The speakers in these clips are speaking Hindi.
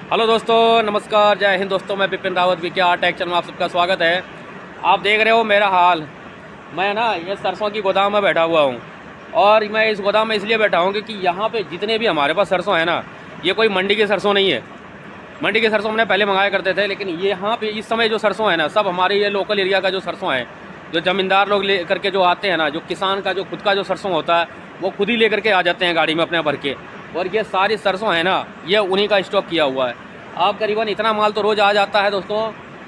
हेलो दोस्तों, नमस्कार, जय हिंद दोस्तों। मैं Vipin Rawat VK R tech channel में आप सबका स्वागत है। आप देख रहे हो मेरा हाल। मैं ना ये सरसों की गोदाम में बैठा हुआ हूँ और मैं इस गोदाम में इसलिए बैठा हूँ क्योंकि यहाँ पे जितने भी हमारे पास सरसों है ना, ये कोई मंडी की सरसों नहीं है। मंडी के सरसों हमने पहले मंगाया करते थे, लेकिन ये यहाँ पे इस समय जो सरसों है ना, सब हमारे ये लोकल एरिया का जो सरसों है, जो ज़मींदार लोग ले करके जो आते हैं ना, जो किसान का जो खुद का जो सरसों होता है वो खुद ही ले करके आ जाते हैं गाड़ी में अपने भर के। और ये सारी सरसों है ना, ये उन्हीं का स्टॉक किया हुआ है। आप करीबन इतना माल तो रोज़ आ जाता है दोस्तों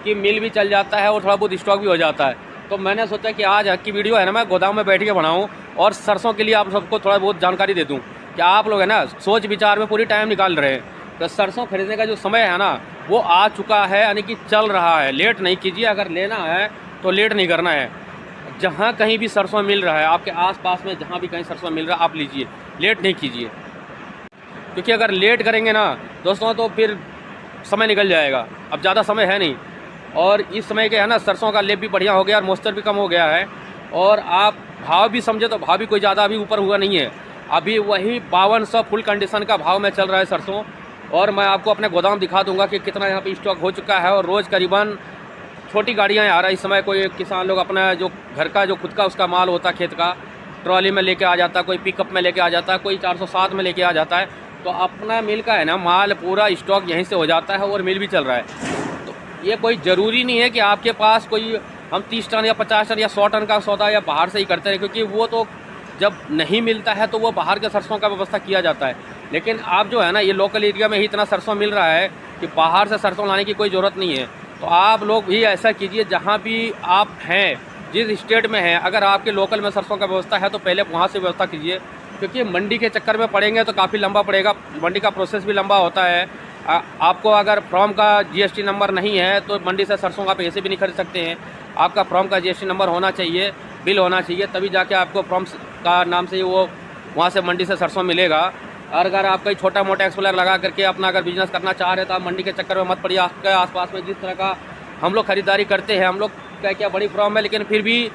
कि मिल भी चल जाता है और थोड़ा बहुत स्टॉक भी हो जाता है। तो मैंने सोचा कि आज की वीडियो है ना, मैं गोदाम में बैठ के बनाऊँ और सरसों के लिए आप सबको थोड़ा बहुत जानकारी दे दूँ कि आप लोग है ना सोच विचार में पूरी टाइम निकाल रहे हैं। तो सरसों खरीदने का जो समय है ना, वो आ चुका है, यानी कि चल रहा है। लेट नहीं कीजिए, अगर लेना है तो लेट नहीं करना है। जहाँ कहीं भी सरसों मिल रहा है, आपके आसपास में जहाँ भी कहीं सरसों मिल रहा है, आप लीजिए, लेट नहीं कीजिए। क्योंकि अगर लेट करेंगे ना दोस्तों तो फिर समय निकल जाएगा। अब ज़्यादा समय है नहीं, और इस समय के है ना सरसों का लेप भी बढ़िया हो गया और मॉइस्चर भी कम हो गया है। और आप भाव भी समझे तो भाव भी कोई ज़्यादा अभी ऊपर हुआ नहीं है। अभी वही 5200 फुल कंडीशन का भाव में चल रहा है सरसों। और मैं आपको अपने गोदाम दिखा दूंगा कि कितना यहाँ पे स्टॉक हो चुका है। और रोज़ करीबन छोटी गाड़ियाँ आ रहा है इस समय। कोई किसान लोग अपना जो घर का जो खुद का उसका माल होता है खेत का, ट्रॉली में लेके आ जाता है, कोई पिकअप में लेके आ जाता है, कोई 407 में लेके आ जाता है। तो अपना मिल का है ना माल पूरा स्टॉक यहीं से हो जाता है और मिल भी चल रहा है। तो ये कोई ज़रूरी नहीं है कि आपके पास कोई हम 30 टन या 50 टन या 100 टन का सौदा या बाहर से ही करते हैं, क्योंकि वो तो जब नहीं मिलता है तो वो बाहर के सरसों का व्यवस्था किया जाता है। लेकिन आप जो है ना, ये लोकल एरिया में ही इतना सरसों मिल रहा है कि बाहर से सरसों लाने की कोई ज़रूरत नहीं है। तो आप लोग भी ऐसा कीजिए, जहाँ भी आप हैं, जिस स्टेट में हैं, अगर आपके लोकल में सरसों का व्यवस्था है तो पहले वहाँ से व्यवस्था कीजिए। क्योंकि मंडी के चक्कर में पड़ेंगे तो काफ़ी लंबा पड़ेगा। मंडी का प्रोसेस भी लंबा होता है। आपको अगर फॉर्म का जीएसटी नंबर नहीं है तो मंडी से सरसों का पैसे भी नहीं खरीद सकते हैं। आपका फॉर्म का जीएसटी नंबर होना चाहिए, बिल होना चाहिए, तभी जाके आपको फॉर्म का नाम से वो वहाँ से मंडी से सरसों मिलेगा। और अगर आप कोई छोटा मोटा एक्सप्लेयर लगा करके अपना अगर बिजनेस करना चाह रहे हैं तो आप मंडी के चक्कर में मत पड़िए। आपके आसपास में जिस तरह का हम लोग खरीदारी करते हैं, हम लोग क्या बड़ी फॉर्म है, लेकिन फिर भी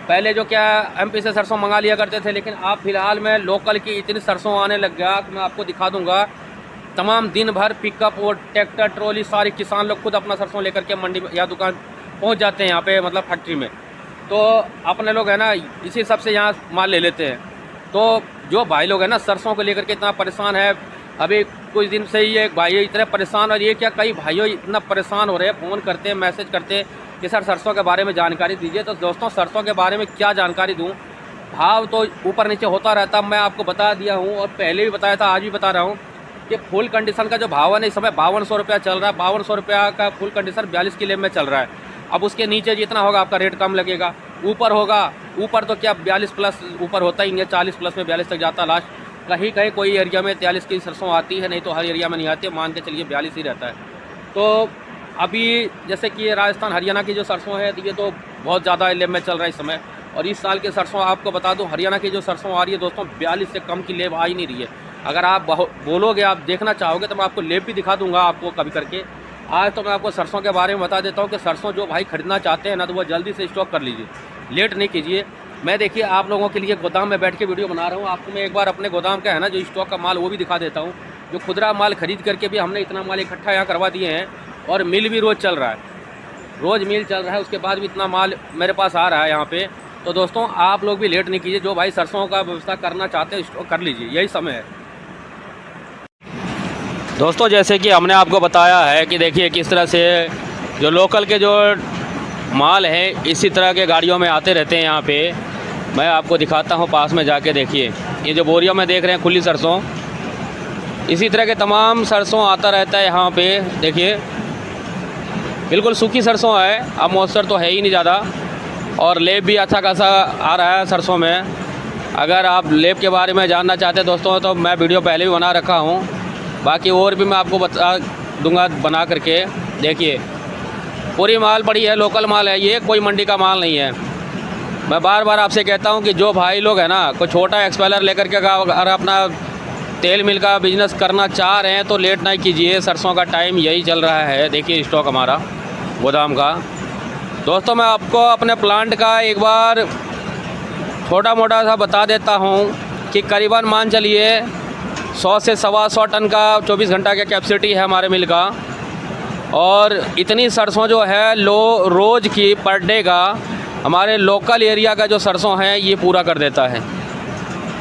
पहले जो क्या एमपी से सरसों मंगा लिया करते थे, लेकिन आप फिलहाल में लोकल की इतनी सरसों आने लग गया कि मैं आपको दिखा दूंगा। तमाम दिन भर पिकअप और ट्रैक्टर ट्रॉली सारे किसान लोग खुद अपना सरसों लेकर के मंडी या दुकान पहुंच जाते हैं यहाँ पे, मतलब फैक्ट्री में। तो अपने लोग है ना इसी सब से यहाँ माल ले लेते हैं। तो जो भाई लोग हैं ना सरसों को लेकर के इतना परेशान है, अभी कुछ दिन से ही एक भाई इतने परेशान, और ये क्या कई भाइयों इतना परेशान हो रहे हैं, फ़ोन करते हैं, मैसेज करते हैं कि सर सरसों के बारे में जानकारी दीजिए। तो दोस्तों सरसों के बारे में क्या जानकारी दूं, भाव तो ऊपर नीचे होता रहता, मैं आपको बता दिया हूं और पहले भी बताया था, आज भी बता रहा हूं कि फुल कंडीशन का जो भाव है ना, इस समय 5200 रुपया चल रहा है। 5200 रुपया का फुल कंडीशन 42 किलो में चल रहा है। अब उसके नीचे जितना होगा आपका रेट कम लगेगा, ऊपर होगा, ऊपर तो क्या 42 प्लस ऊपर होता ही नहीं है, 40 प्लस में 42 तक जाता है लास्ट। कहीं कहीं कोई एरिया में 43 की सरसों आती है, नहीं तो हर एरिया में नहीं आती है। मान के चलिए 42 ही रहता है। तो अभी जैसे कि राजस्थान हरियाणा की जो सरसों है, ये तो बहुत ज़्यादा लेब में चल रहा है इस समय। और इस साल के सरसों आपको बता दूं, हरियाणा की जो सरसों आ रही है दोस्तों, 42 से कम की लेब आ ही नहीं रही है। अगर आप बोलोगे, आप देखना चाहोगे तो मैं आपको लेब भी दिखा दूंगा आपको कभी करके। आज तो मैं आपको सरसों के बारे में बता देता हूँ कि सरसों जो भाई खरीदना चाहते हैं ना, तो वो जल्दी से स्टॉक कर लीजिए, लेट नहीं कीजिए। मैं देखिए आप लोगों के लिए गोदाम में बैठ के वीडियो बना रहा हूँ। आपको मैं एक बार अपने गोदाम का है ना जो स्टॉक का माल वो भी दिखा देता हूँ। जो खुदरा माल खरीद करके भी हमने इतना माल इकट्ठा यहाँ करवा दिए हैं, और मिल भी रोज़ चल रहा है, रोज़ मिल चल रहा है, उसके बाद भी इतना माल मेरे पास आ रहा है यहाँ पे। तो दोस्तों आप लोग भी लेट नहीं कीजिए, जो भाई सरसों का व्यवस्था करना चाहते हैं स्टॉक कर लीजिए, यही समय है। दोस्तों जैसे कि हमने आपको बताया है कि देखिए किस तरह से जो लोकल के जो माल है इसी तरह के गाड़ियों में आते रहते हैं यहाँ पे। मैं आपको दिखाता हूँ पास में जाके, देखिए ये जो बोरियों में देख रहे हैं खुली सरसों, इसी तरह के तमाम सरसों आता रहता है यहाँ पे। देखिए बिल्कुल सूखी सरसों है, अब मॉइस्चर तो है ही नहीं ज़्यादा, और लेप भी अच्छा खासा आ रहा है सरसों में। अगर आप लेप के बारे में जानना चाहते हैं दोस्तों तो मैं वीडियो पहले भी बना रखा हूँ, बाकी और भी मैं आपको बता दूंगा बना करके। देखिए पूरी माल पड़ी है, लोकल माल है, ये कोई मंडी का माल नहीं है। मैं बार बार आपसे कहता हूँ कि जो भाई लोग हैं ना कोई छोटा एक्सपेलर लेकर के अगर अपना तेल मिल का बिज़नेस करना चाह रहे हैं तो लेट नहीं कीजिए, सरसों का टाइम यही चल रहा है। देखिए स्टॉक हमारा गोदाम का। दोस्तों मैं आपको अपने प्लांट का एक बार छोटा मोटा सा बता देता हूँ कि करीबन मान चलिए 100 से 125 टन का 24 घंटा का कैपेसिटी है हमारे मिल का। और इतनी सरसों जो है रोज़ की पर डे का हमारे लोकल एरिया का जो सरसों है ये पूरा कर देता है।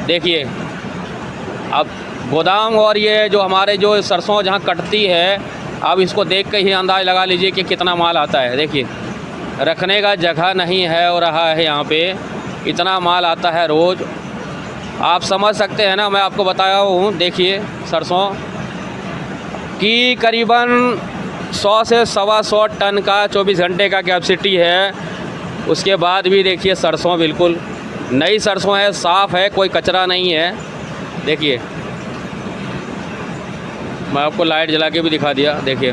देखिए अब गोदाम और ये जो हमारे जो सरसों जहाँ कटती है, अब इसको देख के ही अंदाज़ लगा लीजिए कि कितना माल आता है। देखिए रखने का जगह नहीं है और रहा है यहाँ पे, इतना माल आता है रोज़। आप समझ सकते हैं ना, मैं आपको बताया हूँ। देखिए सरसों की करीबन 100 से 125 टन का 24 घंटे का कैपेसिटी है। उसके बाद भी देखिए सरसों बिल्कुल नई सरसों है, साफ़ है, कोई कचरा नहीं है। देखिए मैं आपको लाइट जला के भी दिखा दिया। देखिए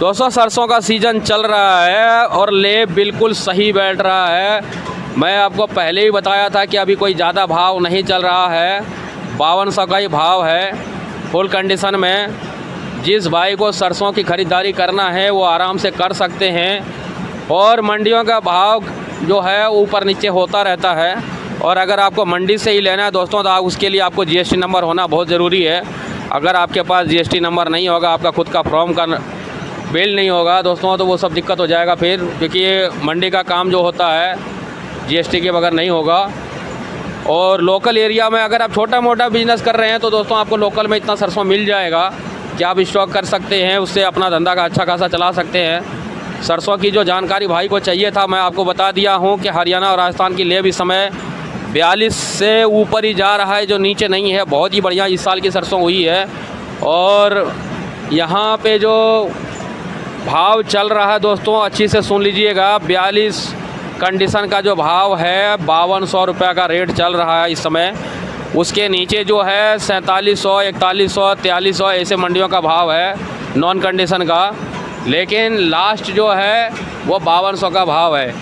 दोस्तों सरसों का सीज़न चल रहा है और लेब बिल्कुल सही बैठ रहा है। मैं आपको पहले ही बताया था कि अभी कोई ज़्यादा भाव नहीं चल रहा है, 5200 का ही भाव है फुल कंडीशन में। जिस भाई को सरसों की ख़रीदारी करना है वो आराम से कर सकते हैं। और मंडियों का भाव जो है ऊपर नीचे होता रहता है। और अगर आपको मंडी से ही लेना है दोस्तों, तो उसके लिए आपको जीएसटी नंबर होना बहुत ज़रूरी है। अगर आपके पास जीएसटी नंबर नहीं होगा, आपका खुद का फॉर्म का बिल नहीं होगा दोस्तों, तो वो सब दिक्कत हो जाएगा फिर, क्योंकि ये मंडी का काम जो होता है जीएसटी के बगैर नहीं होगा। और लोकल एरिया में अगर आप छोटा मोटा बिजनेस कर रहे हैं तो दोस्तों आपको लोकल में इतना सरसों मिल जाएगा कि आप स्टॉक कर सकते हैं, उससे अपना धंधा का अच्छा खासा चला सकते हैं। सरसों की जो जानकारी भाई को चाहिए था मैं आपको बता दिया हूँ कि हरियाणा और राजस्थान की लेब इस समय 42 से ऊपर ही जा रहा है, जो नीचे नहीं है। बहुत ही बढ़िया इस साल की सरसों हुई है। और यहाँ पे जो भाव चल रहा है दोस्तों अच्छी से सुन लीजिएगा, 42 कंडीशन का जो भाव है 5200 रुपये का रेट चल रहा है इस समय। उसके नीचे जो है 4700, 4100, 4300 ऐसे मंडियों का भाव है नॉन कंडीशन का। लेकिन लास्ट जो है वो 5200 का भाव है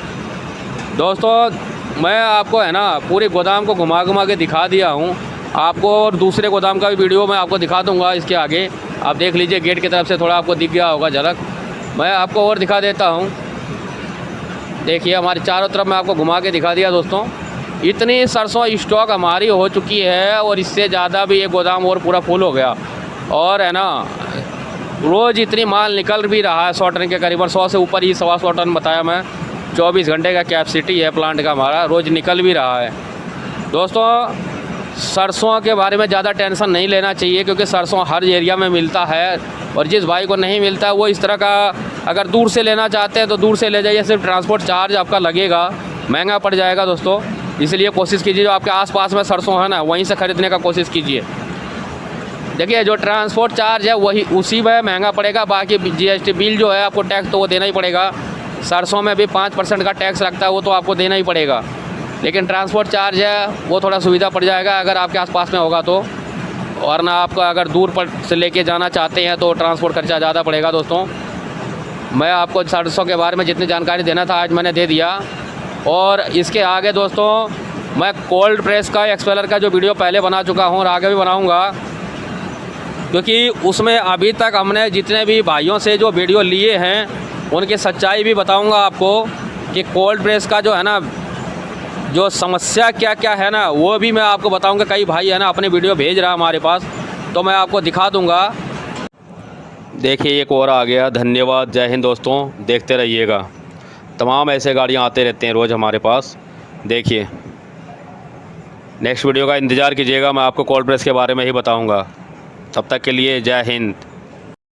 दोस्तों। मैं आपको है ना पूरे गोदाम को घुमा के दिखा दिया हूँ आपको, और दूसरे गोदाम का भी वीडियो मैं आपको दिखा दूँगा इसके आगे। आप देख लीजिए गेट की तरफ से थोड़ा आपको दिख गया होगा झलक। मैं आपको और दिखा देता हूँ। देखिए हमारे चारों तरफ मैं आपको घुमा के दिखा दिया दोस्तों। इतनी सरसों स्टॉक हमारी हो चुकी है और इससे ज़्यादा भी ये गोदाम और पूरा फुल हो गया। और है ना रोज़ इतनी माल निकल भी रहा है 100 टन के करीबन, 100 से ऊपर ही 125 टन बताया मैं। 24 घंटे का कैपेसिटी है प्लांट का हमारा, रोज़ निकल भी रहा है दोस्तों। सरसों के बारे में ज़्यादा टेंशन नहीं लेना चाहिए, क्योंकि सरसों हर एरिया में मिलता है। और जिस भाई को नहीं मिलता है वो इस तरह का अगर दूर से लेना चाहते हैं तो दूर से ले जाइए, सिर्फ ट्रांसपोर्ट चार्ज आपका लगेगा, महंगा पड़ जाएगा दोस्तों। इसलिए कोशिश कीजिए जो आपके आसपास में सरसों है ना वहीं से ख़रीदने का कोशिश कीजिए। देखिए जो ट्रांसपोर्ट चार्ज है वही उसी में महंगा पड़ेगा, बाकी जीएसटी बिल जो है आपको टैक्स तो वो देना ही पड़ेगा। सरसों में भी 5% का टैक्स लगता है, वो तो आपको देना ही पड़ेगा। लेकिन ट्रांसपोर्ट चार्ज है वो थोड़ा सुविधा पड़ जाएगा अगर आपके आसपास में होगा तो। और ना आपको अगर दूर पर से लेके जाना चाहते हैं तो ट्रांसपोर्ट खर्चा ज़्यादा पड़ेगा दोस्तों। मैं आपको सरसों के बारे में जितनी जानकारी देना था आज मैंने दे दिया। और इसके आगे दोस्तों मैं कोल्ड प्रेस का एक्सपेलर का जो वीडियो पहले बना चुका हूँ और आगे भी बनाऊँगा, क्योंकि उसमें अभी तक हमने जितने भी भाइयों से जो वीडियो लिए हैं उनकी सच्चाई भी बताऊँगा आपको कि कोल्ड प्रेस का जो है ना जो समस्या क्या क्या है ना वो भी मैं आपको बताऊंगा। कई भाई है ना अपने वीडियो भेज रहा है हमारे पास, तो मैं आपको दिखा दूंगा। देखिए एक और आ गया। धन्यवाद, जय हिंद दोस्तों, देखते रहिएगा। तमाम ऐसे गाड़ियां आते रहते हैं रोज़ हमारे पास। देखिए नेक्स्ट वीडियो का इंतज़ार कीजिएगा, मैं आपको कोल्ड प्रेस के बारे में ही बताऊँगा। तब तक के लिए जय हिंद।